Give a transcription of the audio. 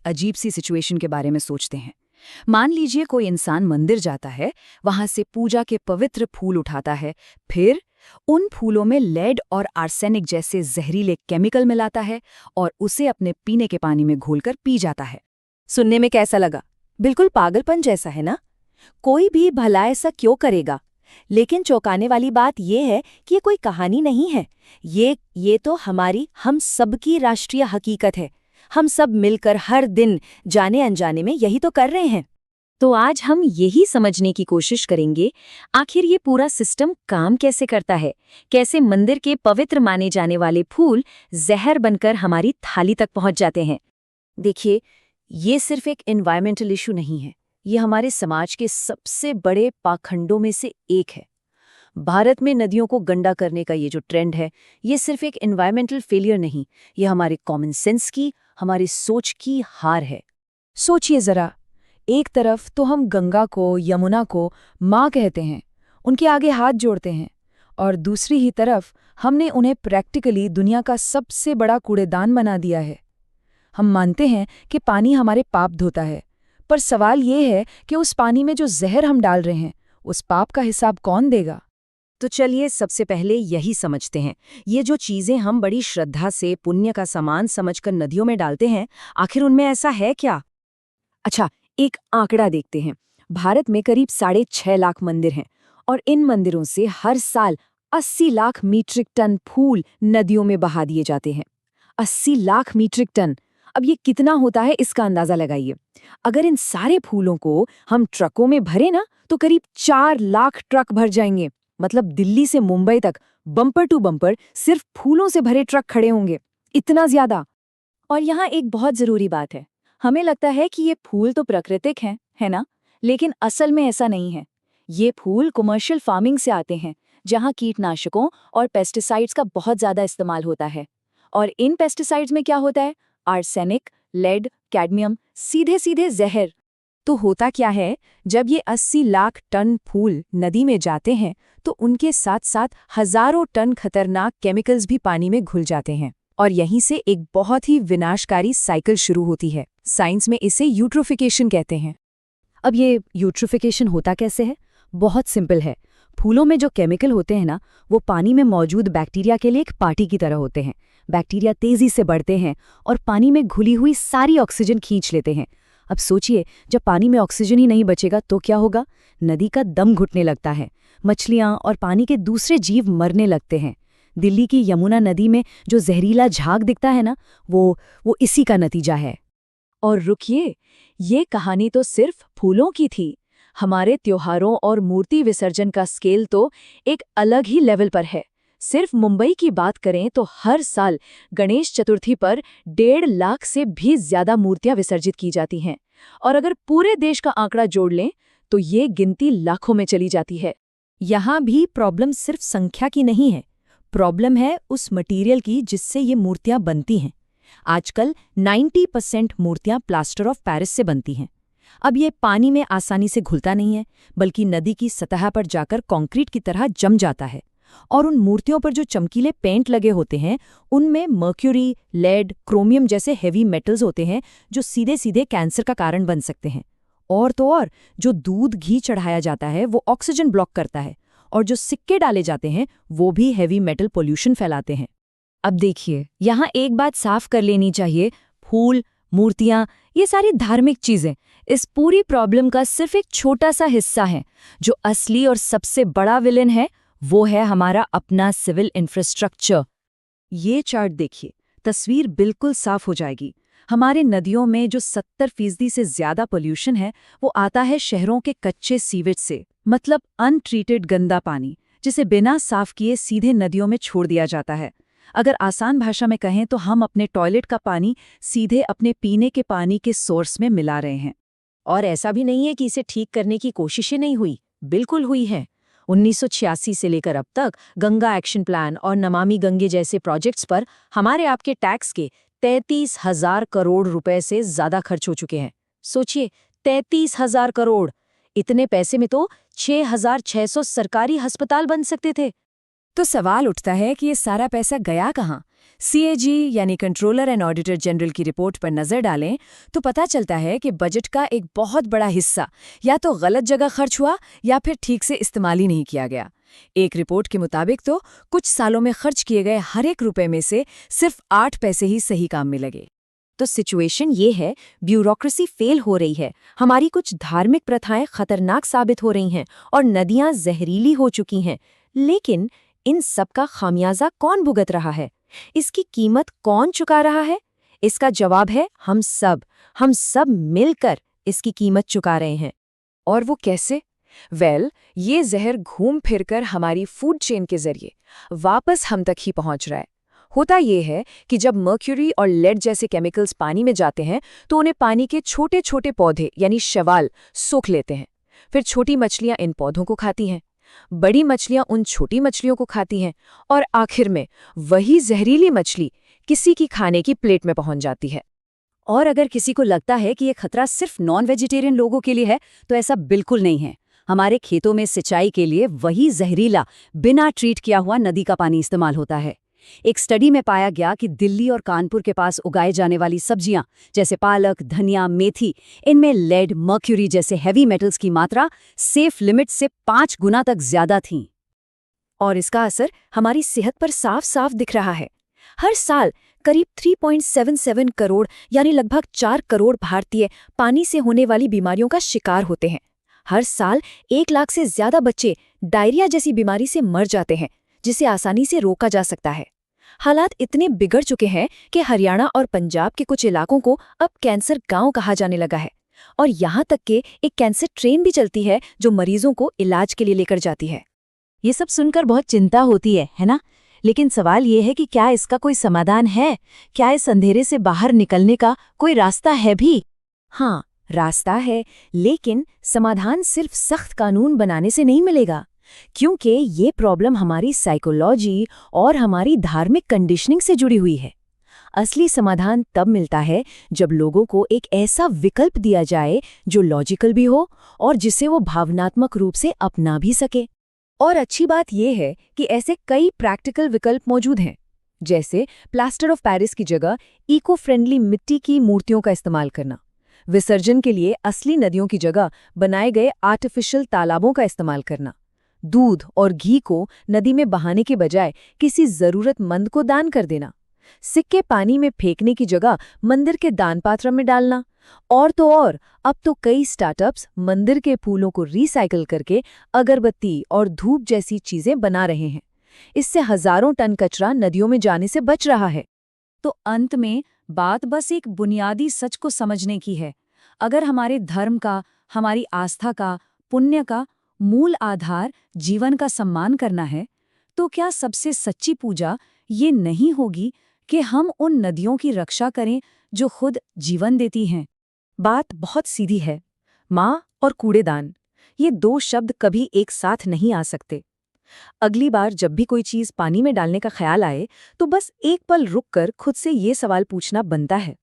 अजीब सी सिचुएशन के बारे में सोचते हैं। मान लीजिए कोई इंसान मंदिर जाता है, वहां से पूजा के पवित्र फूल उठाता है, फिर उन फूलों में लेड और आर्सेनिक जैसे जहरीले केमिकल मिलाता है और उसे अपने पीने के पानी में घोलकर पी जाता है। सुनने में कैसा लगा? बिल्कुल पागलपन जैसा है ना? कोई भी भला ऐसा क्यों करेगा? लेकिन चौंकाने वाली बात यह है कि ये कोई कहानी नहीं है। ये तो हम सबकी राष्ट्रीय हकीकत है। हम सब मिलकर हर दिन जाने अनजाने में यही तो कर रहे हैं। तो आज हम यही समझने की कोशिश करेंगे, आखिर ये पूरा सिस्टम काम कैसे करता है, कैसे मंदिर के पवित्र माने जाने वाले फूल जहर बनकर हमारी थाली तक पहुंच जाते हैं। देखिए, ये सिर्फ एक एनवायरमेंटल इशू नहीं है, ये हमारे समाज के सबसे बड़े पाखंडों में से एक है। भारत में नदियों को गंदा करने का ये जो ट्रेंड है, ये सिर्फ एक एनवायरमेंटल फेलियर नहीं, ये हमारे कॉमन सेंस की, हमारी सोच की हार है। सोचिए जरा, एक तरफ तो हम गंगा को, यमुना को माँ कहते हैं, उनके आगे हाथ जोड़ते हैं, और दूसरी ही तरफ हमने उन्हें प्रैक्टिकली दुनिया का सबसे बड़ा कूड़ेदान बना दिया है। हम मानते हैं कि पानी हमारे पाप धोता है, पर सवाल ये है कि उस पानी में जो जहर हम डाल रहे हैं, उस पाप का हिसाब कौन देगा? तो चलिए सबसे पहले यही समझते हैं, ये जो चीजें हम बड़ी श्रद्धा से पुण्य का सामान समझकर नदियों में डालते हैं, आखिर उनमें ऐसा है क्या? अच्छा, एक आंकड़ा देखते हैं। भारत में करीब 6.5 लाख मंदिर हैं और इन मंदिरों से हर साल 80 लाख मीट्रिक टन फूल नदियों में बहा दिए जाते हैं। 80 लाख मीट्रिक टन! अब ये कितना होता है, इसका अंदाजा लगाइए। अगर इन सारे फूलों को हम ट्रकों में भरे ना, तो करीब 4 लाख ट्रक भर जाएंगे। मतलब दिल्ली से मुंबई तक बम्पर टू बम्पर सिर्फ फूलों से भरे ट्रक खड़े होंगे। इतना ज्यादा! और यहाँ एक बहुत जरूरी बात है। हमें लगता है कि ये फूल तो प्राकृतिक हैं, है ना? लेकिन असल में ऐसा नहीं है। ये फूल कमर्शियल फार्मिंग से आते हैं, जहाँ कीटनाशकों और पेस्टिसाइड्स का बहुत ज्यादा इस्तेमाल होता है। और इन पेस्टिसाइड्स में क्या होता है? आर्सेनिक, लेड, कैडमियम, सीधे सीधे जहर। तो होता क्या है, जब ये 80 लाख टन फूल नदी में जाते हैं, तो उनके साथ साथ हजारों टन खतरनाक केमिकल्स भी पानी में घुल जाते हैं, और यहीं से एक बहुत ही विनाशकारी साइकिल शुरू होती है। साइंस में इसे यूट्रोफिकेशन कहते हैं। अब ये यूट्रोफिकेशन होता कैसे है? बहुत सिंपल है। फूलों में जो केमिकल होते हैं ना, वो पानी में मौजूद बैक्टीरिया के लिए एक पार्टी की तरह होते हैं। बैक्टीरिया तेजी से बढ़ते हैं और पानी में घुली हुई सारी ऑक्सीजन खींच लेते हैं। अब सोचिए, जब पानी में ऑक्सीजन ही नहीं बचेगा तो क्या होगा? नदी का दम घुटने लगता है, मछलियां और पानी के दूसरे जीव मरने लगते हैं। दिल्ली की यमुना नदी में जो जहरीला झाग दिखता है ना, वो इसी का नतीजा है। और रुकिए, ये कहानी तो सिर्फ फूलों की थी। हमारे त्योहारों और मूर्ति विसर्जन का स्केल तो एक अलग ही लेवल पर है। सिर्फ मुंबई की बात करें तो हर साल गणेश चतुर्थी पर 1.5 लाख से भी ज्यादा मूर्तियां विसर्जित की जाती हैं। और अगर पूरे देश का आंकड़ा जोड़ लें तो ये गिनती लाखों में चली जाती है। यहाँ भी प्रॉब्लम सिर्फ संख्या की नहीं है, प्रॉब्लम है उस मटेरियल की जिससे ये मूर्तियां बनती हैं। आजकल 90% मूर्तियां प्लास्टर ऑफ पेरिस से बनती हैं। अब ये पानी में आसानी से घुलता नहीं है, बल्कि नदी की सतह पर जाकर कंक्रीट की तरह जम जाता है। और उन मूर्तियों पर जो चमकीले पेंट लगे होते हैं, उनमें मर्क्यूरी, लेड, क्रोमियम जैसे हेवी मेटल्स होते हैं, जो सीधे सीधे कैंसर का कारण बन सकते हैं। और तो और, जो दूध घी चढ़ाया जाता है वो ऑक्सीजन ब्लॉक करता है, और जो सिक्के डाले जाते हैं वो भी हेवी मेटल पोल्यूशन फैलाते हैं। अब देखिए, यहाँ एक बात साफ कर लेनी चाहिए, फूल, मूर्तियां, ये सारी धार्मिक चीजें इस पूरी प्रॉब्लम का सिर्फ एक छोटा सा हिस्सा है। जो असली और सबसे बड़ा विलेन है, वो है हमारा अपना सिविल इंफ्रास्ट्रक्चर। ये चार्ट देखिए, तस्वीर बिल्कुल साफ हो जाएगी। हमारे नदियों में जो 70% से ज्यादा पोल्यूशन है, वो आता है शहरों के कच्चे सीवेज से, मतलब अनट्रीटेड गंदा पानी, जिसे बिना साफ किए सीधे नदियों में छोड़ दिया जाता है। अगर आसान भाषा में कहें तो हम अपने टॉयलेट का पानी सीधे अपने पीने के पानी के सोर्स में मिला रहे हैं। और ऐसा भी नहीं है कि इसे ठीक करने की कोशिशें नहीं हुई, बिल्कुल हुई हैं। 1986 से लेकर अब तक गंगा एक्शन प्लान और नमामि गंगे जैसे प्रोजेक्ट्स पर हमारे आपके टैक्स के 33,000 करोड़ रुपए से ज्यादा खर्च हो चुके हैं। सोचिए, 33,000 करोड़! इतने पैसे में तो 6,600 सरकारी अस्पताल बन सकते थे। तो सवाल उठता है कि ये सारा पैसा गया कहाँ? CAG यानी कंट्रोलर एंड ऑडिटर जनरल की रिपोर्ट पर नजर डालें तो पता चलता है कि बजट का एक बहुत बड़ा हिस्सा या तो गलत जगह खर्च हुआ या फिर ठीक से इस्तेमाल ही नहीं किया गया। एक रिपोर्ट के मुताबिक तो कुछ सालों में खर्च किए गए हर एक रुपए में से सिर्फ 8 पैसे ही सही काम में लगे। तो सिचुएशन ये है, ब्यूरोक्रेसी फेल हो रही है, हमारी कुछ धार्मिक प्रथाएं खतरनाक साबित हो रही हैं और नदियां जहरीली हो चुकी हैं। लेकिन इन सब का खामियाजा कौन भुगत रहा है? इसकी कीमत कौन चुका रहा है? इसका जवाब है हम सब मिलकर इसकी कीमत चुका रहे हैं। और वो कैसे? ये जहर घूम फिरकर हमारी फूड चेन के जरिए वापस हम तक ही पहुंच रहा है। होता ये है कि जब मर्क्यूरी और लेड जैसे केमिकल्स पानी में जाते हैं तो उन्हें पानी के छोटे छोटे पौधे यानी शैवाल सोख लेते हैं। फिर छोटी मछलियां इन पौधों को खाती हैं, बड़ी मछलियां उन छोटी मछलियों को खाती हैं और आखिर में वही जहरीली मछली किसी की खाने की प्लेट में पहुंच जाती है। और अगर किसी को लगता है कि ये खतरा सिर्फ नॉन वेजिटेरियन लोगों के लिए है, तो ऐसा बिल्कुल नहीं है। हमारे खेतों में सिंचाई के लिए वही जहरीला, बिना ट्रीट किया हुआ नदी का पानी इस्तेमाल होता है। एक स्टडी में पाया गया कि दिल्ली और कानपुर के पास उगाए जाने वाली सब्जियां जैसे पालक, धनिया, मेथी, इनमें लेड, मर्क्यूरी जैसे हैवी मेटल्स की मात्रा सेफ लिमिट से 5 गुना तक ज्यादा थी। और इसका असर हमारी सेहत पर साफ साफ दिख रहा है। हर साल करीब 3.77 करोड़ यानी लगभग 4 करोड़ भारतीय पानी से होने वाली बीमारियों का शिकार होते हैं। हर साल 1 लाख से ज्यादा बच्चे डायरिया जैसी बीमारी से मर जाते हैं, जिसे आसानी से रोका जा सकता है। हालात इतने बिगड़ चुके हैं कि हरियाणा और पंजाब के कुछ इलाकों को अब कैंसर गांव कहा जाने लगा है और यहाँ तक कि एक कैंसर ट्रेन भी चलती है जो मरीजों को इलाज के लिए लेकर जाती है। ये सब सुनकर बहुत चिंता होती है ना? लेकिन सवाल ये है कि क्या इसका कोई समाधान है? क्या इस अंधेरे से बाहर निकलने का कोई रास्ता है भी? हाँ, रास्ता है, लेकिन समाधान सिर्फ सख्त कानून बनाने से नहीं मिलेगा, क्योंकि ये प्रॉब्लम हमारी साइकोलॉजी और हमारी धार्मिक कंडीशनिंग से जुड़ी हुई है। असली समाधान तब मिलता है जब लोगों को एक ऐसा विकल्प दिया जाए जो लॉजिकल भी हो और जिसे वो भावनात्मक रूप से अपना भी सके। और अच्छी बात यह है कि ऐसे कई प्रैक्टिकल विकल्प मौजूद हैं, जैसे प्लास्टर ऑफ पेरिस की जगह इको फ्रेंडली मिट्टी की मूर्तियों का इस्तेमाल करना, विसर्जन के लिए असली नदियों की जगह बनाए गए आर्टिफिशियल तालाबों का इस्तेमाल करना, दूध और घी को नदी में बहाने के बजाय किसी जरूरतमंद को दान कर देना, सिक्के पानी में फेंकने की जगह मंदिर के दान पात्र में डालना, और तो और अब तो कई स्टार्टअप्स मंदिर के फूलों को रिसाइकिल करके अगरबत्ती और धूप जैसी चीजें बना रहे हैं। इससे हजारों टन कचरा नदियों में जाने से बच रहा है। तो अंत में बात बस एक बुनियादी सच को समझने की है। अगर हमारे धर्म का, हमारी आस्था का, पुण्य का मूल आधार जीवन का सम्मान करना है, तो क्या सबसे सच्ची पूजा ये नहीं होगी कि हम उन नदियों की रक्षा करें जो खुद जीवन देती हैं? बात बहुत सीधी है। माँ और कूड़ेदान, ये 2 शब्द कभी एक साथ नहीं आ सकते। अगली बार जब भी कोई चीज पानी में डालने का ख्याल आए तो बस एक पल रुककर खुद से ये सवाल पूछना बनता है,